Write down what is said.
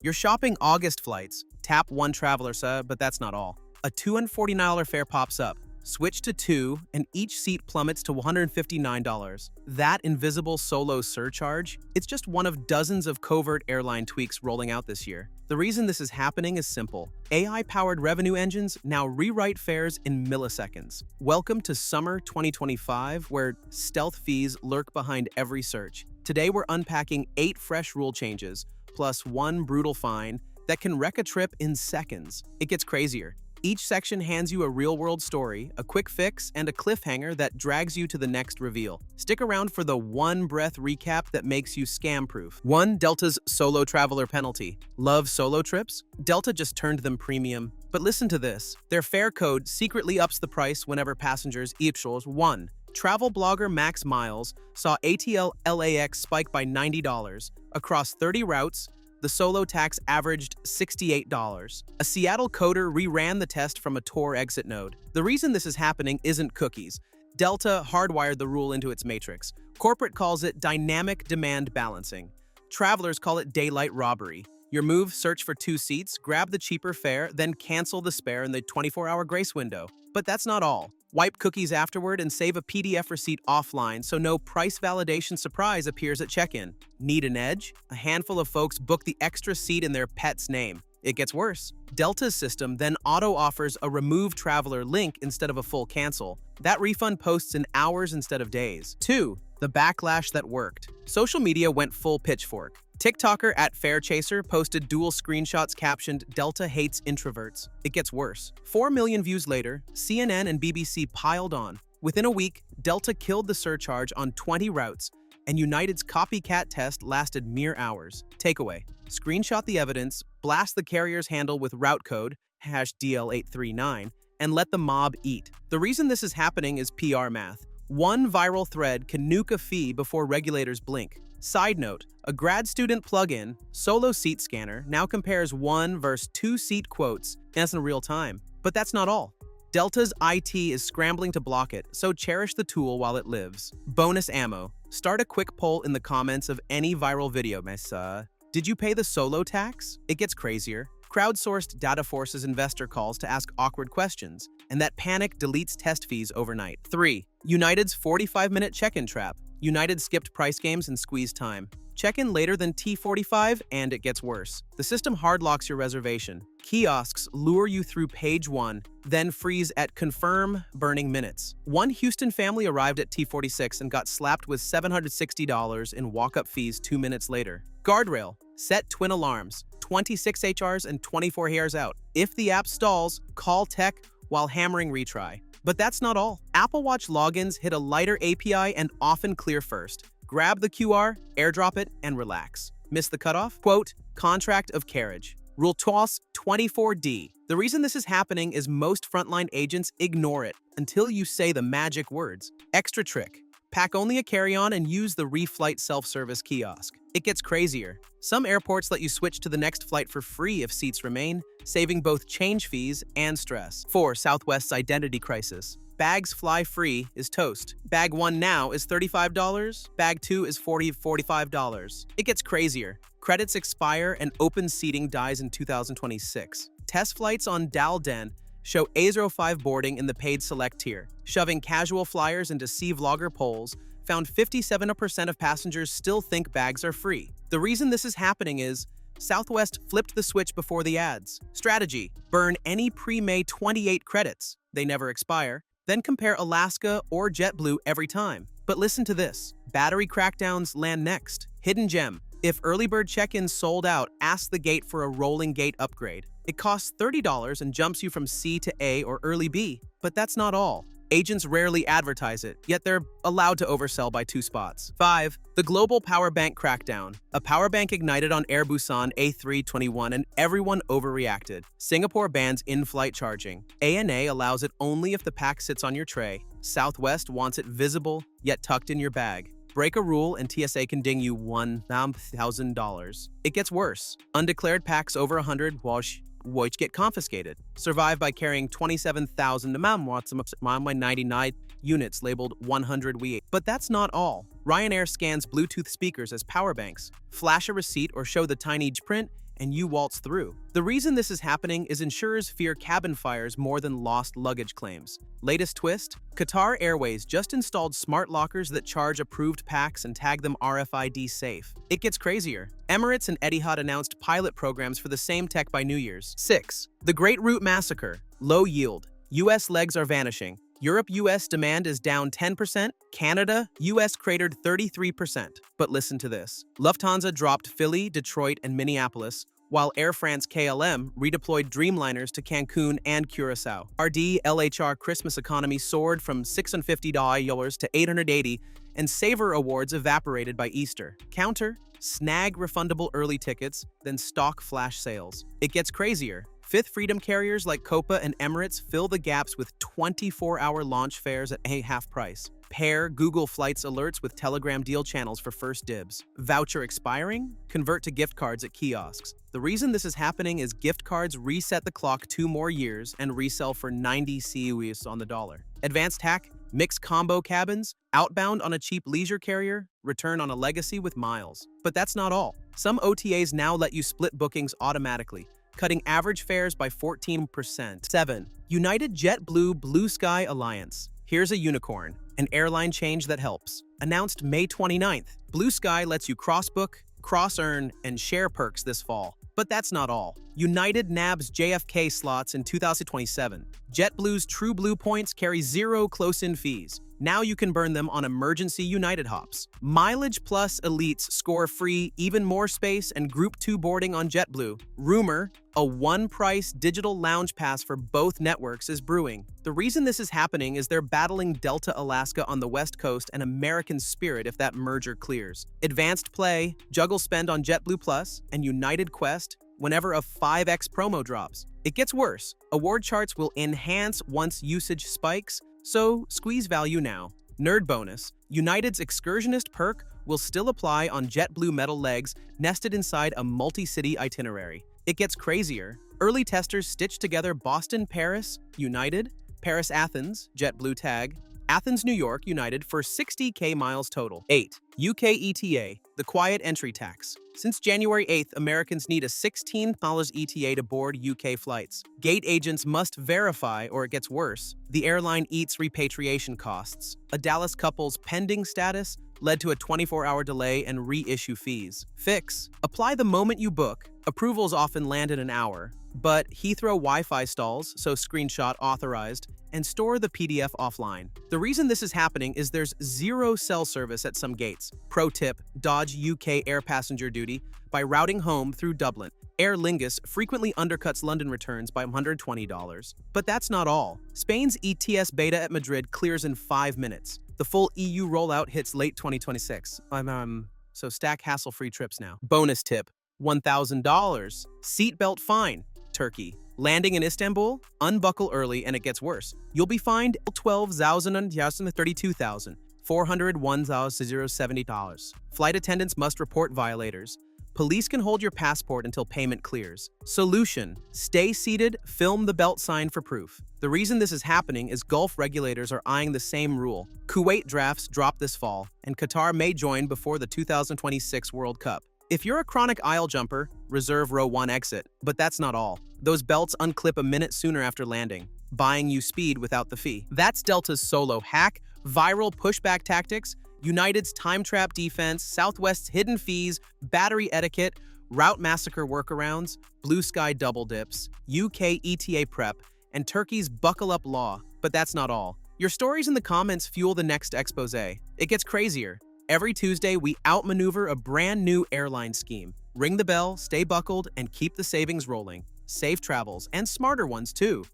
You're shopping August flights. Tap one traveler, sir, but that's not all. A $249 fare pops up. Switch to 2, and each seat plummets to $159. That invisible solo surcharge? It's just one of dozens of covert airline tweaks rolling out this year. The reason this is happening is simple. AI-powered revenue engines now rewrite fares in milliseconds. Welcome to summer 2025, where stealth fees lurk behind every search. Today we're unpacking 8 fresh rule changes, plus 1 brutal fine that can wreck a trip in seconds. It gets crazier. Each section hands you a real-world story, a quick fix, and a cliffhanger that drags you to the next reveal. Stick around for the one-breath recap that makes you scam-proof. 1. Delta's solo traveler penalty. Love solo trips? Delta just turned them premium. But listen to this. Their fare code secretly ups the price whenever passengers equals 1. Travel blogger Max Miles saw ATL LAX spike by $90. Across 30 routes, the solo tax averaged $68. A Seattle coder reran the test from a Tor exit node. The reason this is happening isn't cookies. Delta hardwired the rule into its matrix. Corporate calls it dynamic demand balancing. Travelers call it daylight robbery. Your move, search for 2 seats, grab the cheaper fare, then cancel the spare in the 24-hour grace window. But that's not all. Wipe cookies afterward and save a PDF receipt offline so no price validation surprise appears at check-in. Need an edge? A handful of folks book the extra seat in their pet's name. It gets worse. Delta's system then auto-offers a remove traveler link instead of a full cancel. That refund posts in hours instead of days. 2. The backlash that worked. Social media went full pitchfork. TikToker at FareChaser posted dual screenshots captioned, "Delta hates introverts." It gets worse. 4 million views later, CNN and BBC piled on. Within a week, Delta killed the surcharge on 20 routes, and United's copycat test lasted mere hours. Takeaway: screenshot the evidence, blast the carrier's handle with route code, #DL839, and let the mob eat. The reason this is happening is PR math. One viral thread can nuke a fee before regulators blink. Side note, a grad student plugin, Solo Seat Scanner, now compares 1 versus 2 seat quotes in real time. But that's not all. Delta's IT is scrambling to block it, so cherish the tool while it lives. Bonus ammo. Start a quick poll in the comments of any viral video. Did you pay the solo tax? It gets crazier. Crowdsourced data forces investor calls to ask awkward questions, and that panic deletes test fees overnight. 3. United's 45-minute check-in trap. United skipped price games and squeezed time. Check in later than T45 and it gets worse. The system hardlocks your reservation. Kiosks lure you through page 1, then freeze at confirm, burning minutes. One Houston family arrived at T46 and got slapped with $760 in walk-up fees 2 minutes later. Guardrail. Set twin alarms. 26 HRs and 24 hairs out. If the app stalls, call tech while hammering retry. But that's not all. Apple Watch logins hit a lighter API and often clear first. Grab the QR, airdrop it, and relax. Miss the cutoff? Quote, contract of carriage. Rule 24D. The reason this is happening is most frontline agents ignore it until you say the magic words. Extra trick. Pack only a carry-on and use the reflight self-service kiosk. It gets crazier. Some airports let you switch to the next flight for free if seats remain, saving both change fees and stress. 4. Southwest's identity crisis. Bags fly free is toast. Bag 1 now is $35. Bag 2 is $45. It gets crazier. Credits expire and open seating dies in 2026. Test flights on Dalden show A05 boarding in the paid select tier. Shoving casual flyers into C-Vlogger polls found 57% of passengers still think bags are free. The reason this is happening is Southwest flipped the switch before the ads. Strategy: burn any pre-May 28 credits. They never expire. Then compare Alaska or JetBlue every time. But listen to this. Battery crackdowns land next. Hidden gem. If early bird check-ins sold out, ask the gate for a rolling gate upgrade. It costs $30 and jumps you from C to A or early B. But that's not all. Agents rarely advertise it, yet they're allowed to oversell by 2 spots. 5. The global power bank crackdown. A power bank ignited on Air Busan A321 and everyone overreacted. Singapore bans in-flight charging. ANA allows it only if the pack sits on your tray. Southwest wants it visible, yet tucked in your bag. Break a rule and TSA can ding you $1,000. It gets worse. Undeclared packs over 100 which get confiscated. Survive by carrying 27,000 99 units labeled 100 we. But that's not all. Ryanair scans Bluetooth speakers as power banks. Flash a receipt or show the tiny print, and you waltz through. The reason this is happening is insurers fear cabin fires more than lost luggage claims. Latest twist? Qatar Airways just installed smart lockers that charge approved packs and tag them RFID safe. It gets crazier. Emirates and Etihad announced pilot programs for the same tech by New Year's. 6. The Great Route Massacre. Low yield. U.S. legs are vanishing. Europe-US demand is down 10%, Canada-US cratered 33%. But listen to this. Lufthansa dropped Philly, Detroit, and Minneapolis, while Air France-KLM redeployed Dreamliners to Cancun and Curacao. RD-LHR Christmas economy soared from $650 to $880, and Savor awards evaporated by Easter. Counter, snag refundable early tickets, then stock flash sales. It gets crazier. Fifth Freedom carriers like Copa and Emirates fill the gaps with 24-hour launch fares at a half price. Pair Google Flights alerts with Telegram deal channels for first dibs. Voucher expiring? Convert to gift cards at kiosks. The reason this is happening is gift cards reset the clock 2 more years and resell for 90 CUs on the dollar. Advanced hack? Mix combo cabins, outbound on a cheap leisure carrier, return on a legacy with miles. But that's not all. Some OTAs now let you split bookings automatically, cutting average fares by 14%. 7. United JetBlue Blue Sky Alliance. Here's a unicorn, an airline change that helps. Announced May 29th, Blue Sky lets you cross-book, cross-earn, and share perks this fall. But that's not all. United nabs JFK slots in 2027. JetBlue's True Blue points carry 0 close-in fees. Now you can burn them on emergency United hops. Mileage Plus elites score free even more space and Group 2 boarding on JetBlue. Rumor, a one-price digital lounge pass for both networks is brewing. The reason this is happening is they're battling Delta Alaska on the West Coast and American Spirit if that merger clears. Advanced Play, juggle spend on JetBlue Plus, and United Quest whenever a 5x promo drops. It gets worse. Award charts will enhance once usage spikes, so squeeze value now. Nerd bonus, United's excursionist perk will still apply on JetBlue metal legs nested inside a multi-city itinerary. It gets crazier. Early testers stitched together Boston-Paris, United, Paris-Athens, JetBlue tag, Athens-New York, United for 60K miles total. 8. UK ETA, the quiet entry tax. Since January 8th, Americans need a $16 ETA to board UK flights. Gate agents must verify or it gets worse. The airline eats repatriation costs. A Dallas couple's pending status led to a 24-hour delay and reissue fees. Fix. Apply the moment you book. Approvals often land in an hour, but Heathrow Wi-Fi stalls, so screenshot authorized, and store the PDF offline. The reason this is happening is there's 0 cell service at some gates. Pro tip, dodge UK air passenger duty by routing home through Dublin. Aer Lingus frequently undercuts London returns by $120. But that's not all. Spain's ETS beta at Madrid clears in 5 minutes. The full EU rollout hits late 2026. So stack hassle-free trips now. Bonus tip, $1,000. Seatbelt fine. Turkey. Landing in Istanbul? Unbuckle early and it gets worse. You'll be fined $12,032,401,070. Flight attendants must report violators. Police can hold your passport until payment clears. Solution: stay seated, film the belt sign for proof. The reason this is happening is Gulf regulators are eyeing the same rule. Kuwait drafts drop this fall, and Qatar may join before the 2026 World Cup. If you're a chronic aisle jumper, reserve row 1 exit. But that's not all. Those belts unclip a minute sooner after landing, buying you speed without the fee. That's Delta's solo hack, viral pushback tactics, United's time trap defense, Southwest's hidden fees, battery etiquette, route massacre workarounds, Blue Sky double dips, UK ETA prep, and Turkey's buckle up law. But that's not all. Your stories in the comments fuel the next expose. It gets crazier. Every Tuesday, we outmaneuver a brand new airline scheme. Ring the bell, stay buckled, and keep the savings rolling. Safe travels, and smarter ones too.